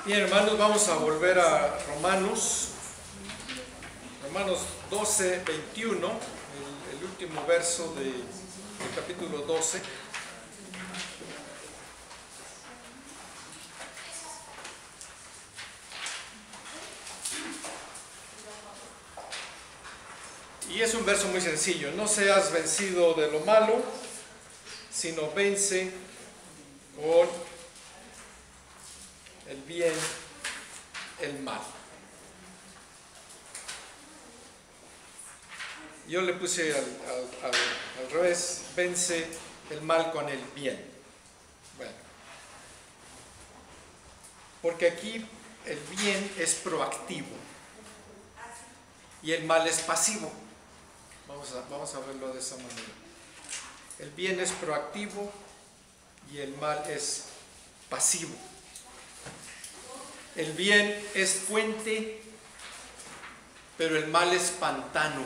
Bien, hermanos, vamos a volver a Romanos 12, 21, el último verso del capítulo 12. Y es un verso muy sencillo: no seas vencido de lo malo, sino vence con el bien el mal. Yo le puse al revés: vence el mal con el bien. Bueno, porque aquí el bien es proactivo y el mal es pasivo. Vamos a verlo de esa manera. El bien es proactivo y el mal es pasivo. El bien es fuente, pero el mal es pantano.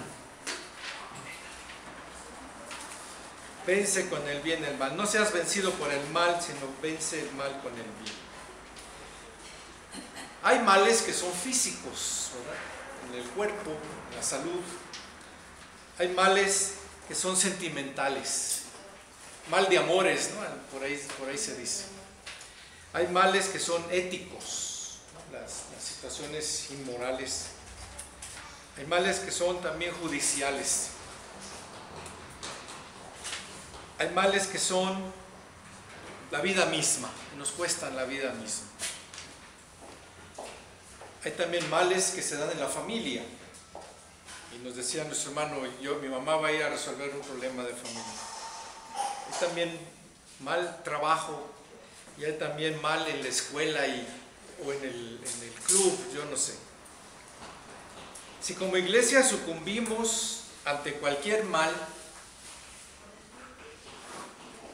Vence con el bien el mal. No seas vencido por el mal, sino vence el mal con el bien. Hay males que son físicos, ¿verdad? En el cuerpo, en la salud. Hay males que son sentimentales, mal de amores, ¿no? Por ahí se dice. Hay males que son éticos, ¿no? Las situaciones inmorales. Hay males que son también judiciales. Hay males que son la vida misma, que nos cuestan la vida misma. Hay también males que se dan en la familia. Y nos decía nuestro hermano, mi mamá va a ir a resolver un problema de familia. Hay también mal trabajo, y hay también mal en la escuela o en el club, yo no sé. Si como iglesia sucumbimos ante cualquier mal,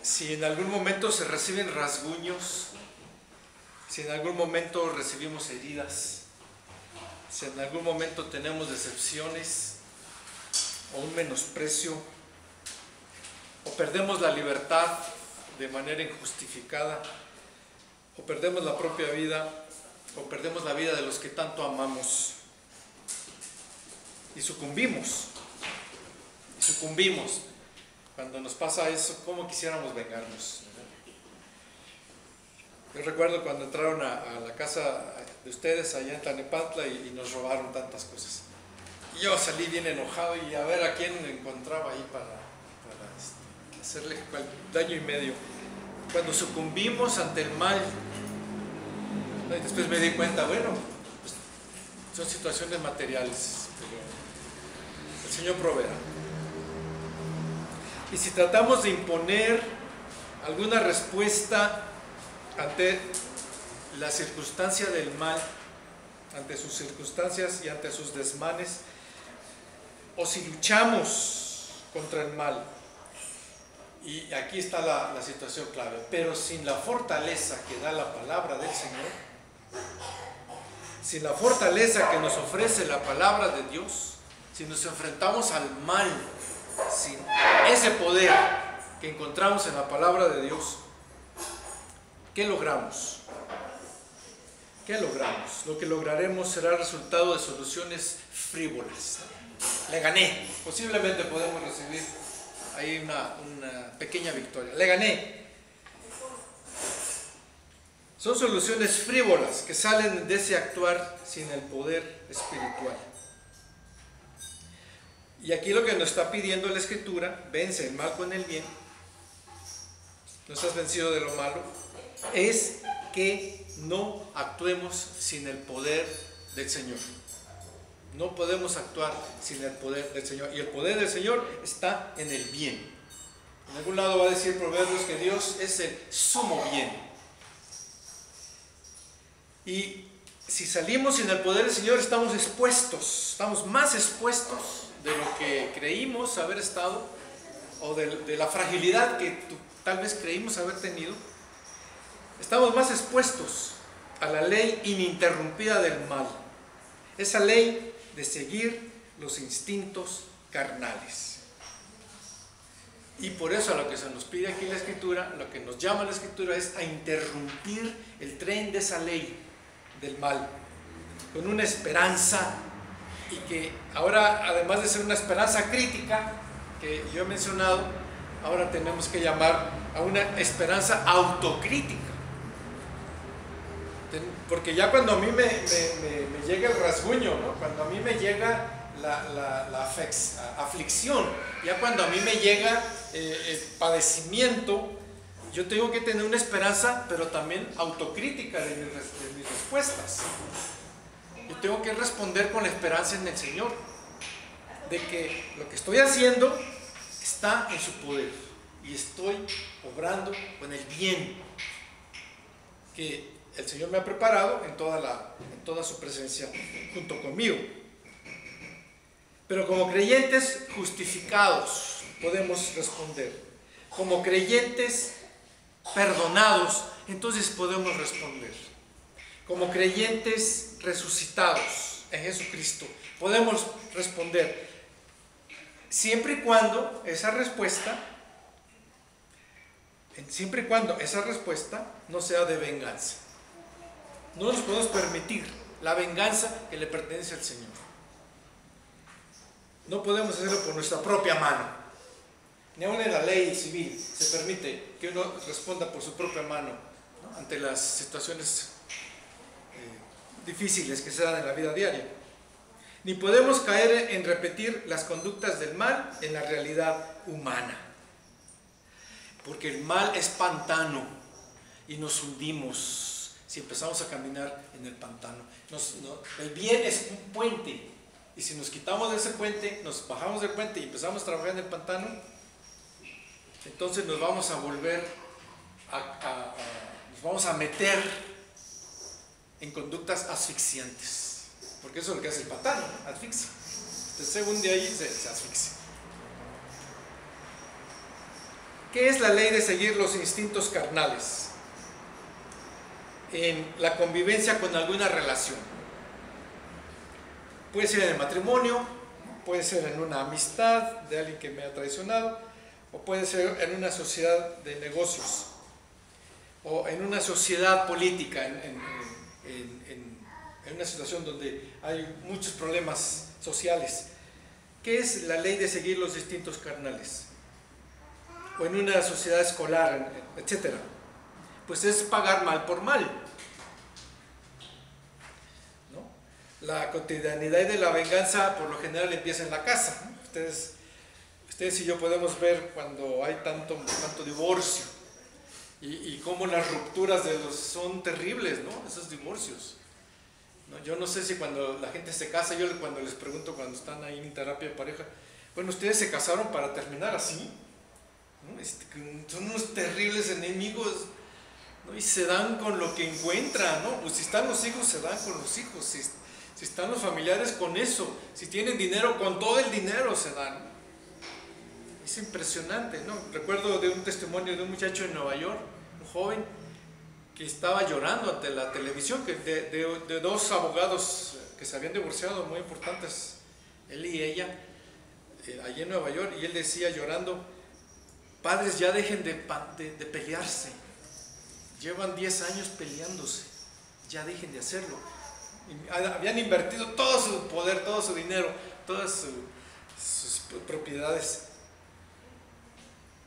si en algún momento se reciben rasguños, si en algún momento recibimos heridas, si en algún momento tenemos decepciones o un menosprecio, o perdemos la libertad de manera injustificada, o perdemos la propia vida, o perdemos la vida de los que tanto amamos, y sucumbimos, cuando nos pasa eso, ¿cómo quisiéramos vengarnos? Yo recuerdo cuando entraron a la casa de ustedes allá en Tlalnepantla y nos robaron tantas cosas. Y yo salí bien enojado y a ver a quién encontraba ahí para hacerle daño y medio. Cuando sucumbimos ante el mal, y después me di cuenta, bueno, pues son situaciones materiales, pero el Señor proveerá. Y si tratamos de imponer alguna respuesta ante la circunstancia del mal, ante sus circunstancias y ante sus desmanes, o si luchamos contra el mal, y aquí está la situación clave, pero sin la fortaleza que da la palabra del Señor, sin la fortaleza que nos ofrece la palabra de Dios, si nos enfrentamos al mal sin ese poder que encontramos en la palabra de Dios, ¿qué logramos? ¿Qué logramos? Lo que lograremos será el resultado de soluciones frívolas. Le gané. Posiblemente podemos recibir ahí una pequeña victoria. Le gané. Son soluciones frívolas que salen de ese actuar sin el poder espiritual. Y aquí lo que nos está pidiendo la Escritura: vence el mal con el bien, no seas vencido de lo malo, es que no actuemos sin el poder del Señor. No podemos actuar sin el poder del Señor, y el poder del Señor está en el bien. En algún lado va a decir Proverbios que Dios es el sumo bien. Y si salimos sin el poder del Señor, estamos expuestos, estamos más expuestos de lo que creímos haber estado, o de la fragilidad que tal vez creímos haber tenido. Estamos más expuestos a la ley ininterrumpida del mal, esa ley de seguir los instintos carnales. Y por eso a lo que se nos pide aquí la Escritura, lo que nos llama la Escritura es a interrumpir el tren de esa ley, del mal, con una esperanza, y que ahora, además de ser una esperanza crítica, que yo he mencionado, ahora tenemos que llamar a una esperanza autocrítica. Porque ya cuando a mí me llega el rasguño, ¿no? Cuando a mí me llega la aflicción, ya cuando a mí me llega el padecimiento, yo tengo que tener una esperanza, pero también autocrítica de mis respuestas. Yo tengo que responder con la esperanza en el Señor, de que lo que estoy haciendo está en su poder y estoy obrando con el bien que el Señor me ha preparado en toda su presencia junto conmigo. Pero como creyentes justificados podemos responder. Como creyentes perdonados, entonces podemos responder. Como creyentes resucitados en Jesucristo, podemos responder. Siempre y cuando esa respuesta no sea de venganza. No nos podemos permitir la venganza que le pertenece al Señor. No podemos hacerlo por nuestra propia mano. Ni aun en la ley civil se permite que uno responda por su propia mano, ¿no? Ante las situaciones difíciles que se dan en la vida diaria. Ni podemos caer en repetir las conductas del mal en la realidad humana. Porque el mal es pantano y nos hundimos si empezamos a caminar en el pantano. El bien es un puente, y si nos quitamos de ese puente, nos bajamos del puente y empezamos a trabajar en el pantano, entonces nos vamos a volver nos vamos a meter en conductas asfixiantes, porque eso es lo que hace el pantano, ¿no? Asfixia. Usted se hunde ahí y se asfixia. ¿Qué es la ley de seguir los instintos carnales en la convivencia con alguna relación? Puede ser en el matrimonio, puede ser en una amistad de alguien que me ha traicionado, o puede ser en una sociedad de negocios, o en una sociedad política, en una situación donde hay muchos problemas sociales. ¿Qué es la ley de seguir los instintos carnales? O en una sociedad escolar, etc. Pues es pagar mal por mal, ¿no? La cotidianidad de la venganza por lo general empieza en la casa, ¿no? Ustedes y yo podemos ver cuando hay tanto divorcio y cómo las rupturas son terribles, ¿no? Esos divorcios, ¿no? Yo no sé si cuando la gente se casa, yo cuando les pregunto cuando están ahí en terapia de pareja, bueno, ¿ustedes se casaron para terminar así? ¿No? Son unos terribles enemigos, ¿no? Y se dan con lo que encuentran, ¿no? Pues si están los hijos, se dan con los hijos, si están los familiares, con eso, si tienen dinero, con todo el dinero se dan. Es impresionante, ¿no? Recuerdo de un testimonio de un muchacho en Nueva York, un joven que estaba llorando ante la televisión, de dos abogados que se habían divorciado, muy importantes, él y ella, allí en Nueva York, y él decía llorando: padres, ya dejen de pelearse, llevan 10 años peleándose, ya dejen de hacerlo. Y habían invertido todo su poder, todo su dinero, todas sus propiedades,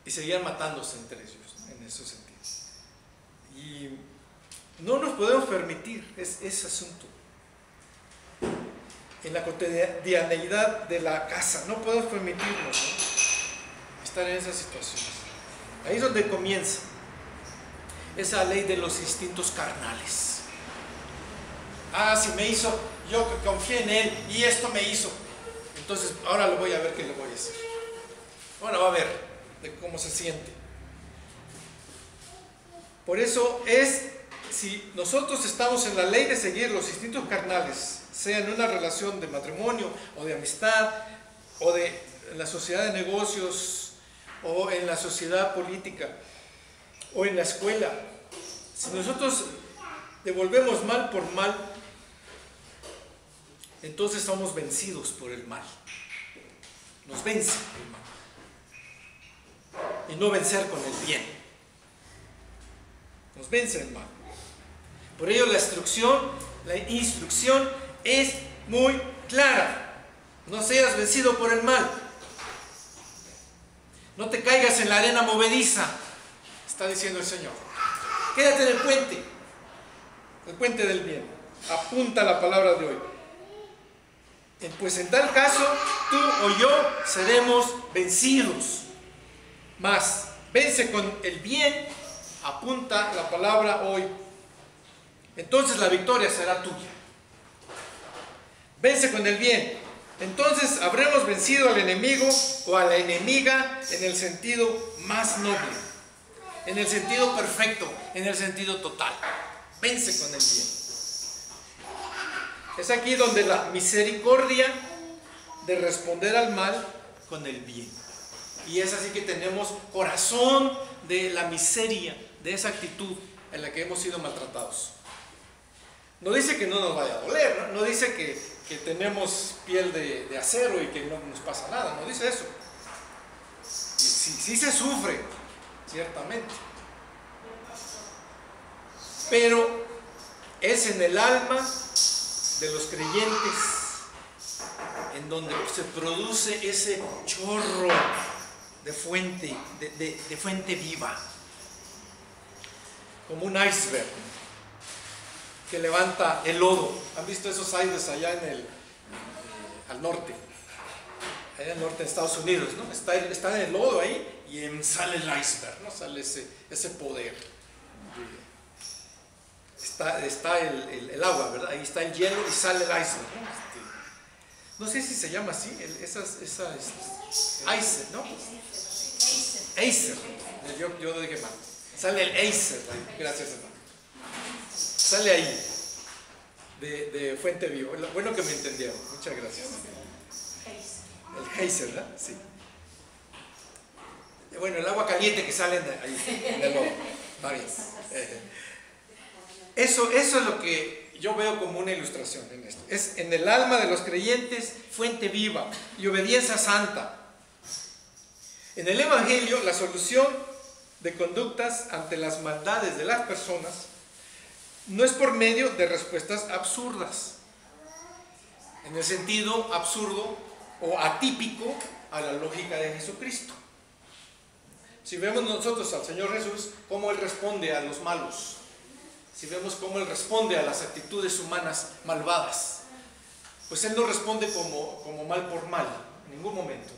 y seguían matándose entre ellos, ¿no? En esos sentidos. Y no nos podemos permitir ese asunto. En la cotidianeidad de la casa, no podemos permitirnos, ¿no? Estar en esas situaciones. Ahí es donde comienza esa ley de los instintos carnales. Si me hizo, yo confié en él y esto me hizo, entonces ahora lo voy a ver qué le voy a hacer. Ahora va a ver de cómo se siente. Por eso si nosotros estamos en la ley de seguir los instintos carnales, sea en una relación de matrimonio o de amistad, o en la sociedad de negocios, o en la sociedad política, o en la escuela, si nosotros devolvemos mal por mal, entonces somos vencidos por el mal. Nos vence el mal. Y no vencer con el bien. Nos vence el mal. Por ello la instrucción La instrucción es muy clara. No seas vencido por el mal. No te caigas en la arena movediza, está diciendo el Señor. Quédate en el puente del bien. Apunta la palabra de hoy. Pues en tal caso, tú o yo seremos vencidos. Mas, vence con el bien, apunta la palabra hoy. Entonces la victoria será tuya. Vence con el bien. Entonces habremos vencido al enemigo o a la enemiga en el sentido más noble, en el sentido perfecto, en el sentido total. Vence con el bien. Es aquí donde la misericordia de responder al mal con el bien. Y es así que tenemos corazón de la miseria, de esa actitud en la que hemos sido maltratados. No dice que no nos vaya a doler, no dice que tenemos piel de acero y que no nos pasa nada, no dice eso. Sí se sufre, ciertamente. Pero es en el alma de los creyentes en donde se produce ese chorro de fuente, de fuente viva, como un iceberg que levanta el lodo. ¿Han visto esos icebergs allá al norte? Allá al norte de Estados Unidos, ¿no? Está en el lodo ahí y sale el iceberg, ¿no? Sale ese poder. Está el agua, ¿verdad? Ahí está el hielo y sale el iceberg, ¿no? No sé si se llama así, Acer, ¿no? Acer. Yo lo dije mal. Sale el Acer, gracias hermano. Sale ahí, de fuente viva. Bueno que me entendieron, muchas gracias. El geyser, ¿verdad? Sí. Bueno, el agua caliente que sale ahí, en el lodo. Va bien. Eso es lo que yo veo como una ilustración en esto. Es en el alma de los creyentes fuente viva y obediencia santa. En el Evangelio, la solución de conductas ante las maldades de las personas no es por medio de respuestas absurdas, en el sentido absurdo o atípico a la lógica de Jesucristo. Si vemos nosotros al Señor Jesús, cómo Él responde a los malos, si vemos cómo Él responde a las actitudes humanas malvadas, pues Él no responde como mal por mal, en ningún momento.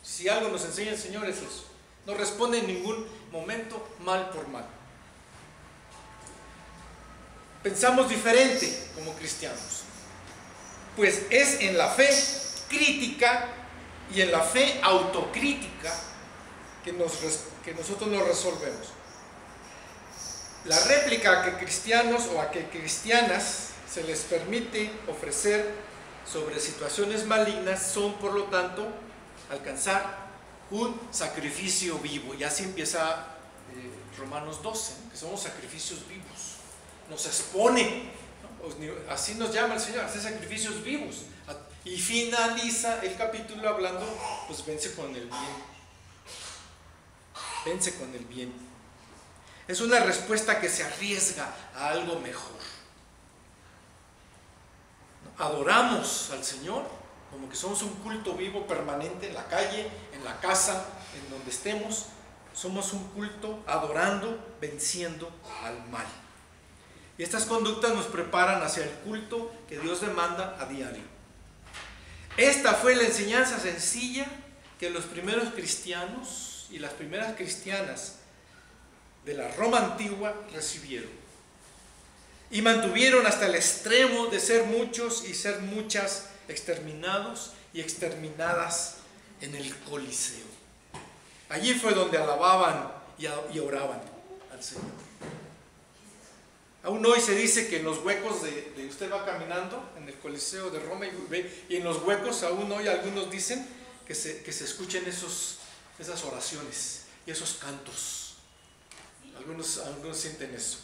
Si algo nos enseña el Señor es eso, no responde en ningún momento mal por mal. Pensamos diferente como cristianos, pues es en la fe crítica y en la fe autocrítica que nosotros nos resolvemos. La réplica que cristianos o a que cristianas se les permite ofrecer sobre situaciones malignas son, por lo tanto, alcanzar un sacrificio vivo. Y así empieza Romanos 12, que somos sacrificios vivos. Nos expone, ¿no? Así nos llama el Señor, hacer sacrificios vivos. Y finaliza el capítulo hablando, pues vence con el bien. Vence con el bien. Es una respuesta que se arriesga a algo mejor. Adoramos al Señor como que somos un culto vivo permanente en la calle, en la casa, en donde estemos. Somos un culto adorando, venciendo al mal. Y estas conductas nos preparan hacia el culto que Dios demanda a diario. Esta fue la enseñanza sencilla que los primeros cristianos y las primeras cristianas de la Roma antigua recibieron. Y mantuvieron hasta el extremo de ser muchos y ser muchas exterminados y exterminadas en el Coliseo. Allí fue donde alababan y oraban al Señor. Aún hoy se dice que en los huecos de usted va caminando en el Coliseo de Roma y en los huecos aún hoy algunos dicen que se escuchen esas oraciones y esos cantos. Algunos sienten eso.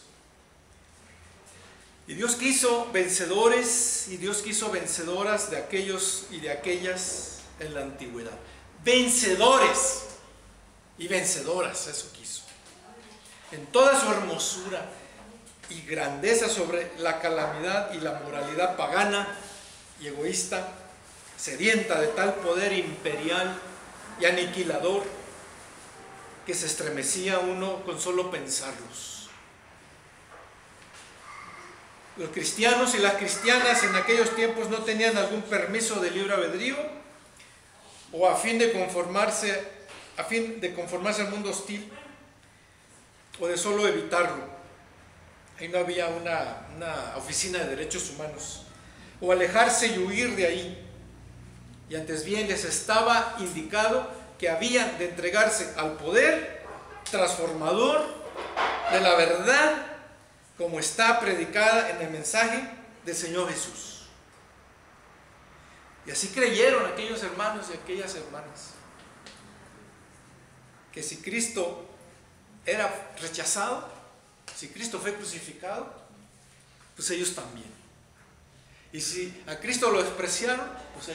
Y Dios quiso vencedores y Dios quiso vencedoras de aquellos y de aquellas en la antigüedad. Vencedores y vencedoras, eso quiso. En toda su hermosura, y grandeza sobre la calamidad y la moralidad pagana y egoísta, sedienta de tal poder imperial y aniquilador que se estremecía uno con solo pensarlos. Los cristianos y las cristianas en aquellos tiempos no tenían algún permiso de libre albedrío, o a fin de conformarse al mundo hostil, o de solo evitarlo. Ahí no había una oficina de derechos humanos, o alejarse y huir de ahí. Y antes bien les estaba indicado que habían de entregarse al poder transformador de la verdad, como está predicada en el mensaje del Señor Jesús. Y así creyeron aquellos hermanos y aquellas hermanas, que si Cristo era rechazado, si Cristo fue crucificado, pues ellos también. Y si a Cristo lo despreciaron, pues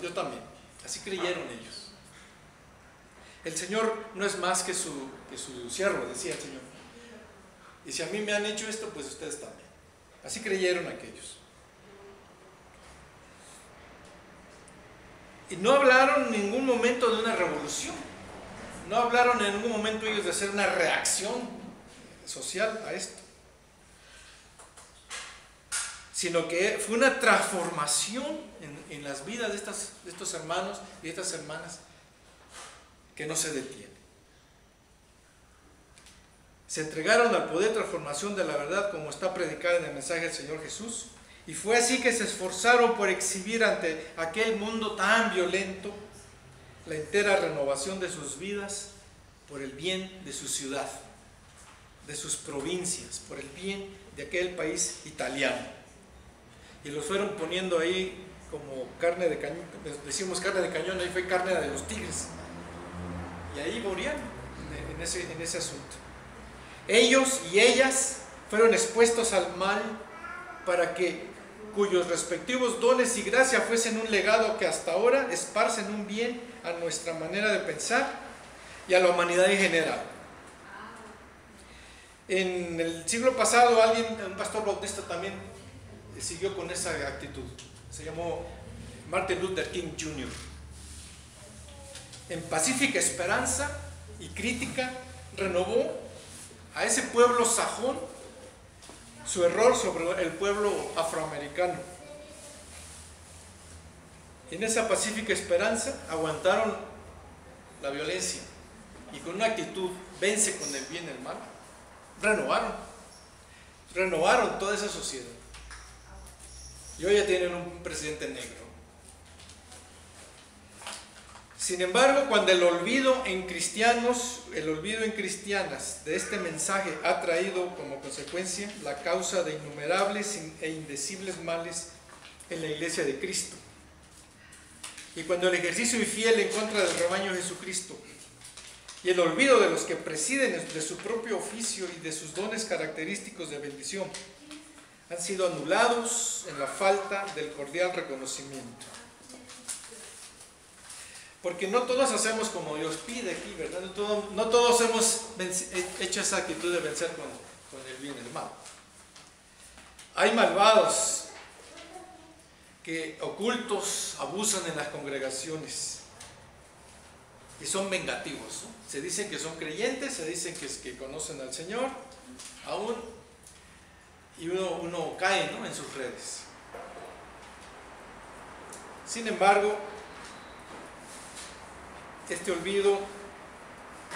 yo también. Así creyeron ellos. El Señor no es más que su siervo, decía el Señor. Y si a mí me han hecho esto, pues ustedes también. Así creyeron aquellos. Y no hablaron en ningún momento de una revolución. No hablaron en ningún momento ellos de hacer una reacción social a esto. Sino que fue una transformación en las vidas de estos hermanos y de estas hermanas que no se detiene. Se entregaron al poder de transformación de la verdad, como está predicada en el mensaje del Señor Jesús, y fue así que se esforzaron por exhibir ante aquel mundo tan violento la entera renovación de sus vidas por el bien de su ciudad, de sus provincias, por el bien de aquel país italiano. Y los fueron poniendo ahí como carne de cañón, decimos carne de cañón, ahí fue carne de los tigres. Y ahí morían en ese asunto. Ellos y ellas fueron expuestos al mal para que cuyos respectivos dones y gracia fuesen un legado que hasta ahora esparcen un bien a nuestra manera de pensar y a la humanidad en general. En el siglo pasado un pastor bautista también siguió con esa actitud. Se llamó Martin Luther King Jr. En pacífica esperanza y crítica renovó a ese pueblo sajón su error sobre el pueblo afroamericano. En esa pacífica esperanza aguantaron la violencia y con una actitud vence con el bien y el mal, renovaron toda esa sociedad. Y hoy ya tienen un presidente negro. Sin embargo, cuando el olvido en cristianas de este mensaje ha traído como consecuencia la causa de innumerables e indecibles males en la iglesia de Cristo, y cuando el ejercicio infiel en contra del rebaño de Jesucristo y el olvido de los que presiden de su propio oficio y de sus dones característicos de bendición han sido anulados en la falta del cordial reconocimiento. Porque no todos hacemos como Dios pide aquí, ¿verdad? No todos hemos hecho esa actitud de vencer con el bien y el mal. Hay malvados que ocultos abusan en las congregaciones y son vengativos, ¿no? Se dicen que son creyentes, se dicen que conocen al Señor aún, y uno cae, ¿no?, en sus redes. Sin embargo, este olvido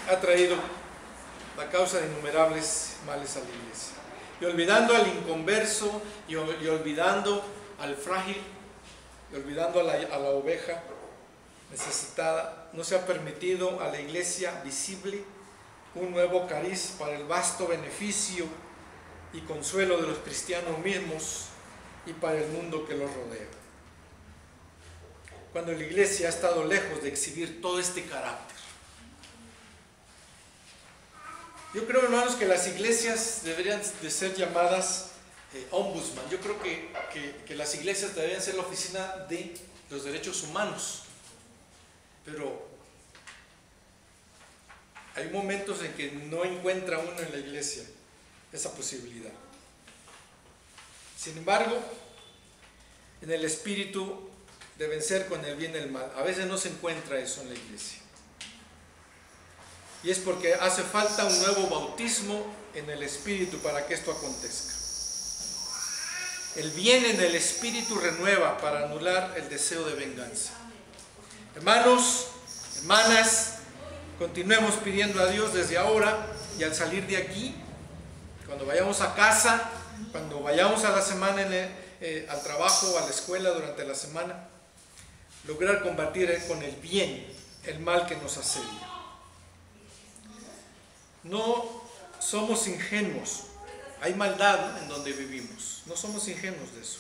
ha traído la causa de innumerables males a la iglesia. Y olvidando al inconverso, y olvidando al frágil, y olvidando a la oveja necesitada, no se ha permitido a la iglesia visible un nuevo cariz para el vasto beneficio y consuelo de los cristianos mismos y para el mundo que los rodea. Cuando la iglesia ha estado lejos de exhibir todo este carácter. Yo creo, hermanos, que las iglesias deberían de ser llamadas ombudsman. Yo creo que las iglesias deberían ser la oficina de los derechos humanos. Pero hay momentos en que no encuentra uno en la iglesia esa posibilidad. Sin embargo, en el espíritu de vencer con el bien y el mal, a veces no se encuentra eso en la iglesia. Y es porque hace falta un nuevo bautismo en el espíritu para que esto acontezca. El bien en el espíritu renueva para anular el deseo de venganza. Hermanos, hermanas, continuemos pidiendo a Dios desde ahora y al salir de aquí, cuando vayamos a casa, cuando vayamos a la semana al trabajo o a la escuela durante la semana, lograr combatir con el bien el mal que nos asedia. No somos ingenuos, hay maldad en donde vivimos, no somos ingenuos de eso.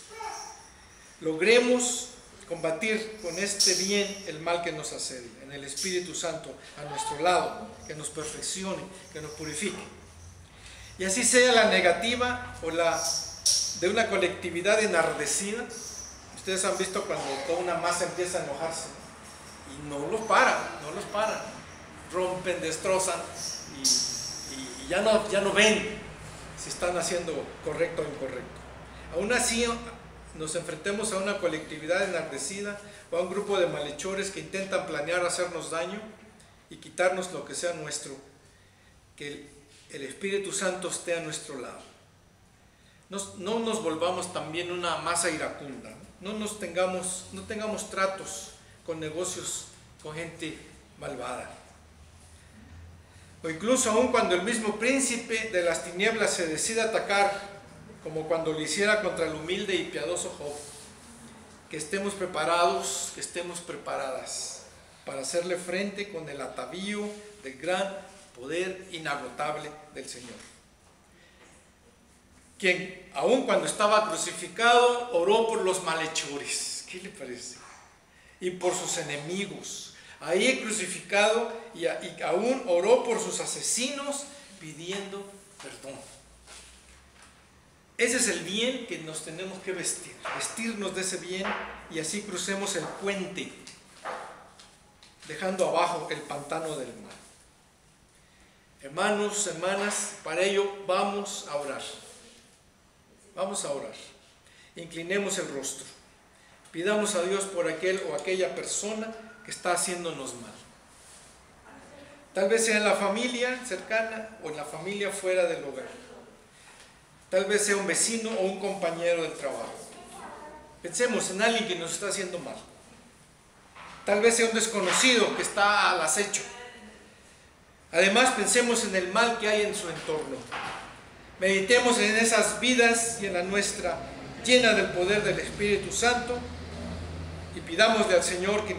Logremos combatir con este bien el mal que nos asedia, en el Espíritu Santo a nuestro lado, que nos perfeccione, que nos purifique. Y así sea la negativa o la de una colectividad enardecida. Ustedes han visto cuando toda una masa empieza a enojarse y no los paran, rompen, destrozan y ya no ven si están haciendo correcto o incorrecto. Aún así nos enfrentemos a una colectividad enardecida o a un grupo de malhechores que intentan planear hacernos daño y quitarnos lo que sea nuestro, que el Espíritu Santo esté a nuestro lado. No nos volvamos también una masa iracunda, no tengamos tratos con negocios, con gente malvada. O incluso aún cuando el mismo príncipe de las tinieblas se decida atacar, como cuando lo hiciera contra el humilde y piadoso Job, que estemos preparados, que estemos preparadas para hacerle frente con el atavío del gran poder inagotable del Señor, quien aun cuando estaba crucificado oró por los malhechores. ¿Qué le parece? Y por sus enemigos. Ahí crucificado y aún oró por sus asesinos pidiendo perdón. Ese es el bien que nos tenemos que vestirnos de ese bien y así crucemos el puente, dejando abajo el pantano del mal. Hermanos, hermanas, para ello vamos a orar. Vamos a orar. Inclinemos el rostro. Pidamos a Dios por aquel o aquella persona que está haciéndonos mal. Tal vez sea en la familia cercana o en la familia fuera del hogar. Tal vez sea un vecino o un compañero del trabajo. Pensemos en alguien que nos está haciendo mal. Tal vez sea un desconocido que está al acecho. Además, pensemos en el mal que hay en su entorno. Meditemos en esas vidas y en la nuestra, llena del poder del Espíritu Santo, y pidámosle al Señor qué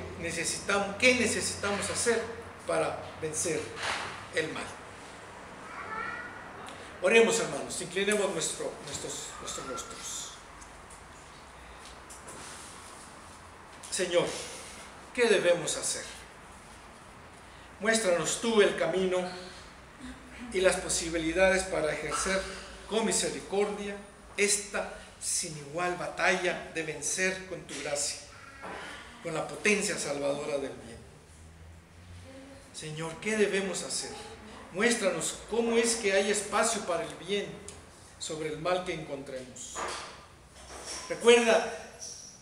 necesitamos hacer para vencer el mal. Oremos, hermanos, inclinemos nuestros rostros. Señor, ¿qué debemos hacer? Muéstranos tú el camino y las posibilidades para ejercer con misericordia esta sin igual batalla de vencer con tu gracia, con la potencia salvadora del bien. Señor, ¿qué debemos hacer? Muéstranos cómo es que hay espacio para el bien sobre el mal que encontremos. Recuerda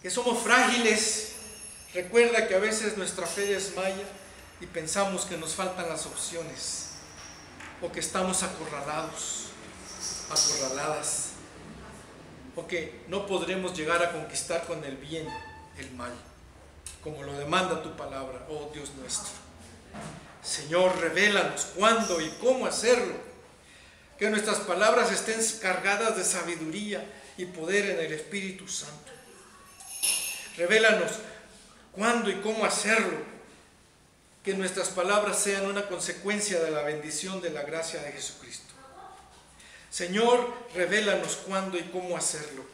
que somos frágiles, recuerda que a veces nuestra fe desmaya y pensamos que nos faltan las opciones o que estamos acorraladas, o que no podremos llegar a conquistar con el bien el mal, como lo demanda tu palabra, oh Dios nuestro. Señor, revélanos cuándo y cómo hacerlo, que nuestras palabras estén cargadas de sabiduría y poder en el Espíritu Santo. Revélanos cuándo y cómo hacerlo, que nuestras palabras sean una consecuencia de la bendición de la gracia de Jesucristo. Señor, revélanos cuándo y cómo hacerlo,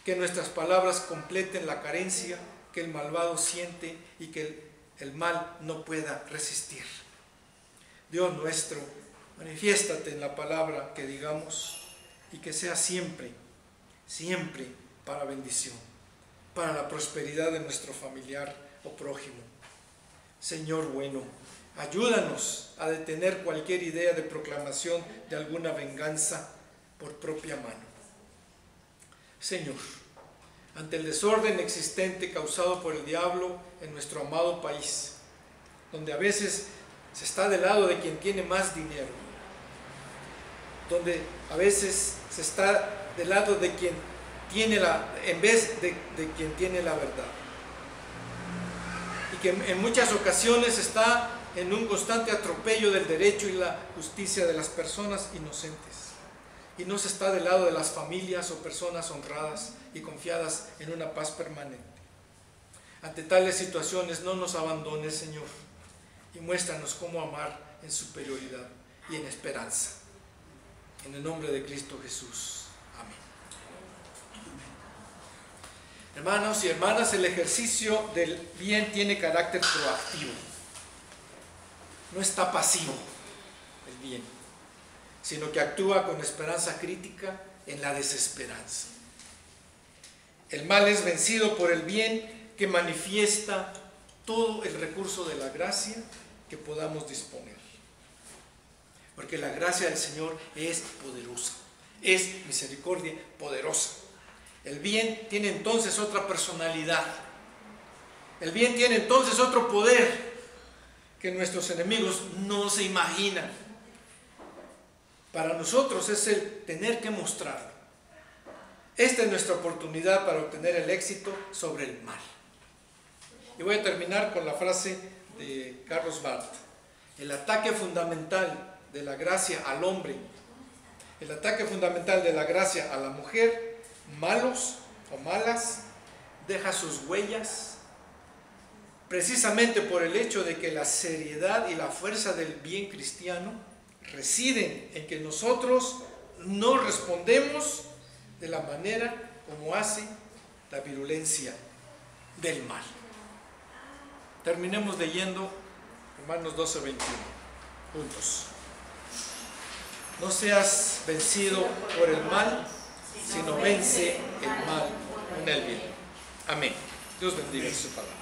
que nuestras palabras completen la carencia que el malvado siente y que el mal no pueda resistir. Dios nuestro, manifiéstate en la palabra que digamos y que sea siempre, siempre para bendición, para la prosperidad de nuestro familiar o prójimo. Señor bueno, ayúdanos a detener cualquier idea de proclamación de alguna venganza por propia mano. Señor, ante el desorden existente causado por el diablo en nuestro amado país, donde a veces se está del lado de quien tiene más dinero, donde a veces se está del lado de quien tiene en vez de quien tiene la verdad, y que en muchas ocasiones está en un constante atropello del derecho y la justicia de las personas inocentes, y no se está del lado de las familias o personas honradas y confiadas en una paz permanente. Ante tales situaciones no nos abandones, Señor, y muéstranos cómo amar en superioridad y en esperanza. En el nombre de Cristo Jesús. Amén. Hermanos y hermanas, el ejercicio del bien tiene carácter proactivo. No está pasivo el bien, sino que actúa con esperanza crítica en la desesperanza. El mal es vencido por el bien que manifiesta todo el recurso de la gracia que podamos disponer. Porque la gracia del Señor es poderosa, es misericordia poderosa. El bien tiene entonces otra personalidad. El bien tiene entonces otro poder que nuestros enemigos no se imaginan. Para nosotros es el tener que mostrarlo. Esta es nuestra oportunidad para obtener el éxito sobre el mal. Y voy a terminar con la frase de Carlos Barth. El ataque fundamental de la gracia al hombre, el ataque fundamental de la gracia a la mujer, malos o malas, deja sus huellas precisamente por el hecho de que la seriedad y la fuerza del bien cristiano residen en que nosotros no respondemos de la manera como hace la virulencia del mal. Terminemos leyendo Romanos 12:21 juntos. No seas vencido por el mal, sino vence el mal con el bien. Amén. Dios bendiga su palabra.